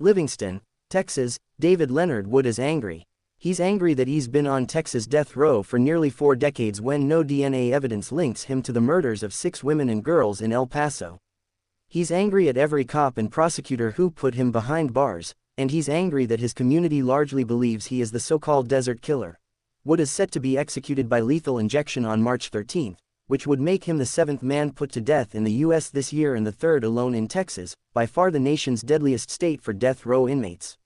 Livingston, Texas. David Leonard Wood is angry. He's angry that he's been on Texas death row for nearly 4 decades when no DNA evidence links him to the murders of 6 women and girls in El Paso. He's angry at every cop and prosecutor who put him behind bars, and he's angry that his community largely believes he is the so-called desert killer. Wood is set to be executed by lethal injection on March 13, which would make him the 7th man put to death in the U.S. this year and the 3rd alone in Texas, by far the nation's deadliest state for death row inmates.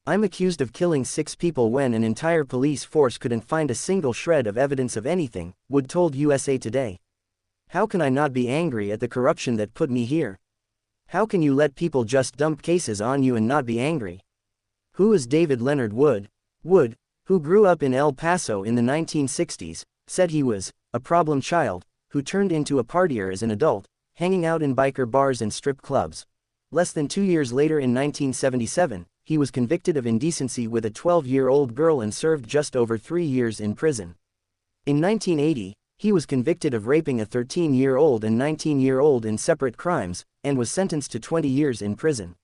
I'm accused of killing 6 people when an entire police force couldn't find a single shred of evidence of anything, Wood told USA Today. How can I not be angry at the corruption that put me here? How can you let people just dump cases on you and not be angry? Who is David Leonard Wood? Wood, who grew up in El Paso in the 1960s, said he was a problem child who turned into a partier as an adult, hanging out in biker bars and strip clubs. Less than 2 years later in 1977, he was convicted of indecency with a 12-year-old girl and served just over 3 years in prison. In 1980, he was convicted of raping a 13-year-old and 19-year-old in separate crimes, and was sentenced to 20 years in prison.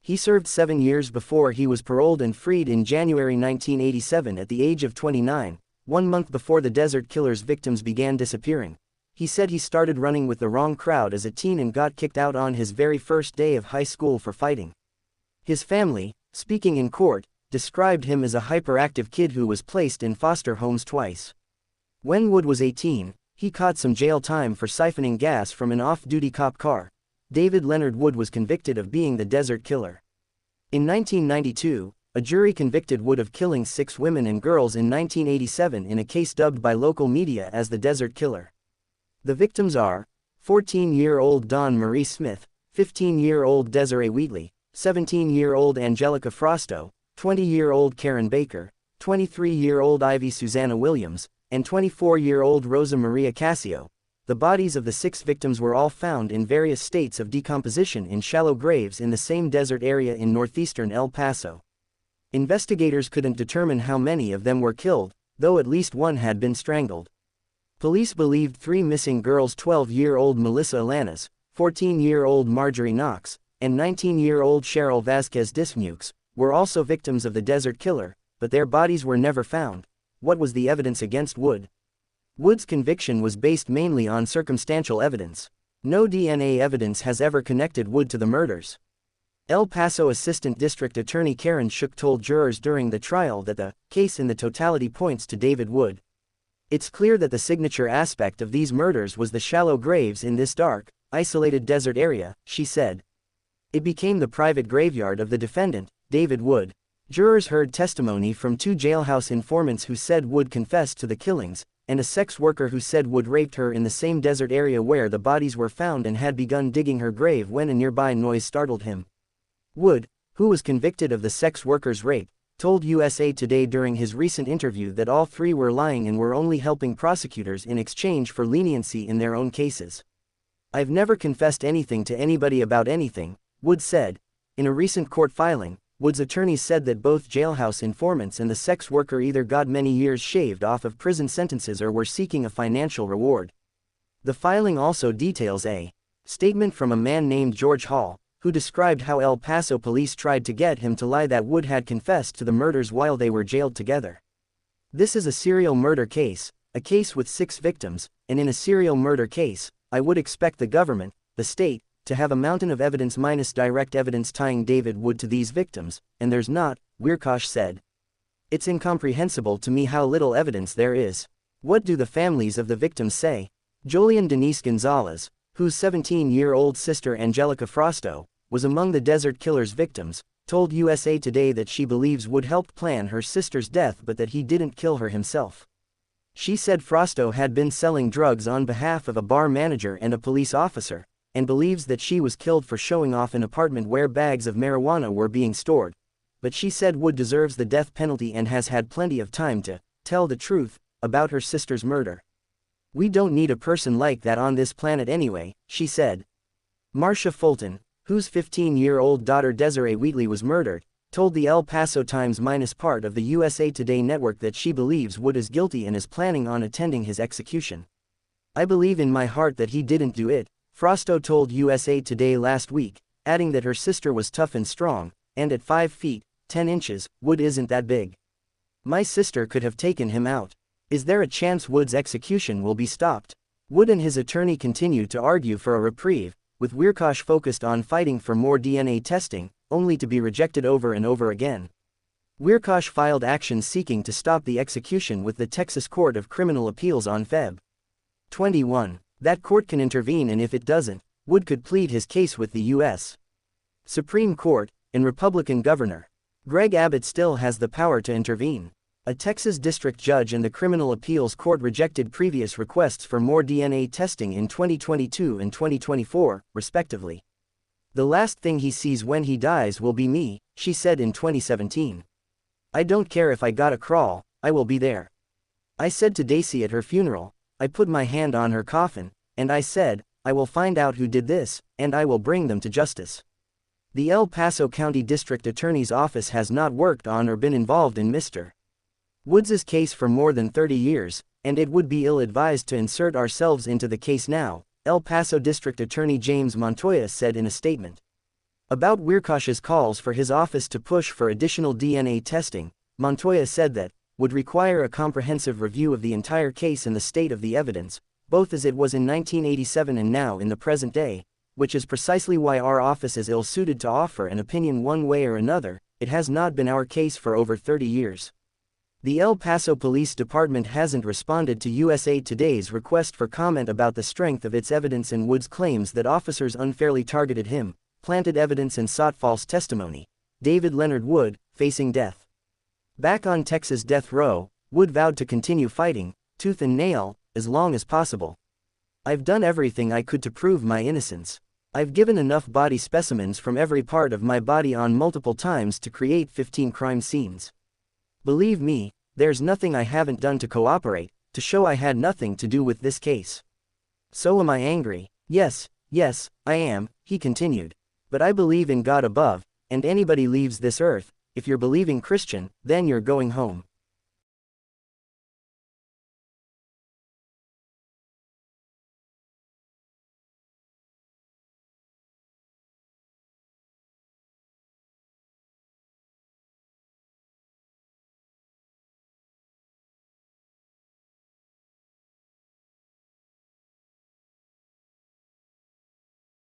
He served 7 years before he was paroled and freed in January 1987 at the age of 29, 1 month before the Desert Killer's victims began disappearing. He said he started running with the wrong crowd as a teen and got kicked out on his very first day of high school for fighting. His family, speaking in court, described him as a hyperactive kid who was placed in foster homes twice. When Wood was 18, he caught some jail time for siphoning gas from an off-duty cop car. David Leonard Wood was convicted of being the Desert Killer. In 1992, a jury convicted Wood of killing 6 women and girls in 1987 in a case dubbed by local media as the Desert Killer. The victims are 14-year-old Dawn Marie Smith, 15-year-old Desiree Wheatley, 17-year-old Angelica Frosto, 20-year-old Karen Baker, 23-year-old Ivy Susanna Williams, and 24-year-old Rosa Maria Casio. The bodies of the 6 victims were all found in various states of decomposition in shallow graves in the same desert area in northeastern El Paso. Investigators couldn't determine how many of them were killed, though at least one had been strangled. Police believed 3 missing girls, 12-year-old Melissa Alanis, 14-year-old Marjorie Knox, and 19-year-old Cheryl Vasquez Dismukes, were also victims of the Desert Killer, but their bodies were never found. What was the evidence against Wood? Wood's conviction was based mainly on circumstantial evidence. No DNA evidence has ever connected Wood to the murders. El Paso Assistant District Attorney Karen Shook told jurors during the trial that the case in the totality points to David Wood. It's clear that the signature aspect of these murders was the shallow graves in this dark, isolated desert area, she said. It became the private graveyard of the defendant, David Wood. Jurors heard testimony from 2 jailhouse informants who said Wood confessed to the killings, and a sex worker who said Wood raped her in the same desert area where the bodies were found and had begun digging her grave when a nearby noise startled him. Wood, who was convicted of the sex worker's rape, told USA Today during his recent interview that all 3 were lying and were only helping prosecutors in exchange for leniency in their own cases. I've never confessed anything to anybody about anything, Wood said. In a recent court filing, Wood's attorneys said that both jailhouse informants and the sex worker either got many years shaved off of prison sentences or were seeking a financial reward. The filing also details a statement from a man named George Hall, who described how El Paso police tried to get him to lie that Wood had confessed to the murders while they were jailed together. This is a serial murder case, a case with 6 victims, and in a serial murder case, I would expect the government, the state, to have a mountain of evidence minus direct evidence tying David Wood to these victims, and there's not, Wirkosh said. It's incomprehensible to me how little evidence there is. What do the families of the victims say? Jolian Denise Gonzalez, whose 17-year-old sister Angelica Frosto was among the Desert Killer's victims, told USA Today that she believes Wood helped plan her sister's death but that he didn't kill her himself. She said Frosto had been selling drugs on behalf of a bar manager and a police officer, and believes that she was killed for showing off an apartment where bags of marijuana were being stored. But she said Wood deserves the death penalty and has had plenty of time to tell the truth about her sister's murder. We don't need a person like that on this planet anyway, she said. Marcia Fulton, whose 15-year-old daughter Desiree Wheatley was murdered, told the El Paso Times part of the USA Today network that she believes Wood is guilty and is planning on attending his execution. I believe in my heart that he didn't do it, Frosto told USA Today last week, adding that her sister was tough and strong, and at 5 feet, 10 inches, Wood isn't that big. My sister could have taken him out. Is there a chance Wood's execution will be stopped? Wood and his attorney continued to argue for a reprieve, with Wiercioch focused on fighting for more DNA testing, only to be rejected over and over again. Wiercioch filed action seeking to stop the execution with the Texas Court of Criminal Appeals on Feb. 21. That court can intervene, and if it doesn't, Wood could plead his case with the U.S. Supreme Court, and Republican Governor Greg Abbott still has the power to intervene. A Texas district judge and the Criminal Appeals Court rejected previous requests for more DNA testing in 2022 and 2024, respectively. The last thing he sees when he dies will be me, she said in 2017. I don't care if I gotta crawl, I will be there. I said to Daisy at her funeral, I put my hand on her coffin, and I said, I will find out who did this, and I will bring them to justice. The El Paso County District Attorney's Office has not worked on or been involved in Mr. Woods' case for more than 30 years, and it would be ill-advised to insert ourselves into the case now, El Paso District Attorney James Montoya said in a statement. About Wiercioch's calls for his office to push for additional DNA testing, Montoya said that would require a comprehensive review of the entire case and the state of the evidence, both as it was in 1987 and now in the present day, which is precisely why our office is ill-suited to offer an opinion one way or another. It has not been our case for over 30 years. The El Paso Police Department hasn't responded to USA Today's request for comment about the strength of its evidence and Wood's claims that officers unfairly targeted him, planted evidence and sought false testimony. David Leonard Wood, facing death. Back on Texas death row, Wood vowed to continue fighting, tooth and nail, as long as possible. I've done everything I could to prove my innocence. I've given enough body specimens from every part of my body on multiple times to create 15 crime scenes. Believe me, there's nothing I haven't done to cooperate, to show I had nothing to do with this case. So am I angry? Yes, I am, he continued. But I believe in God above, and anybody leaves this earth, if you're believing Christian, then you're going home.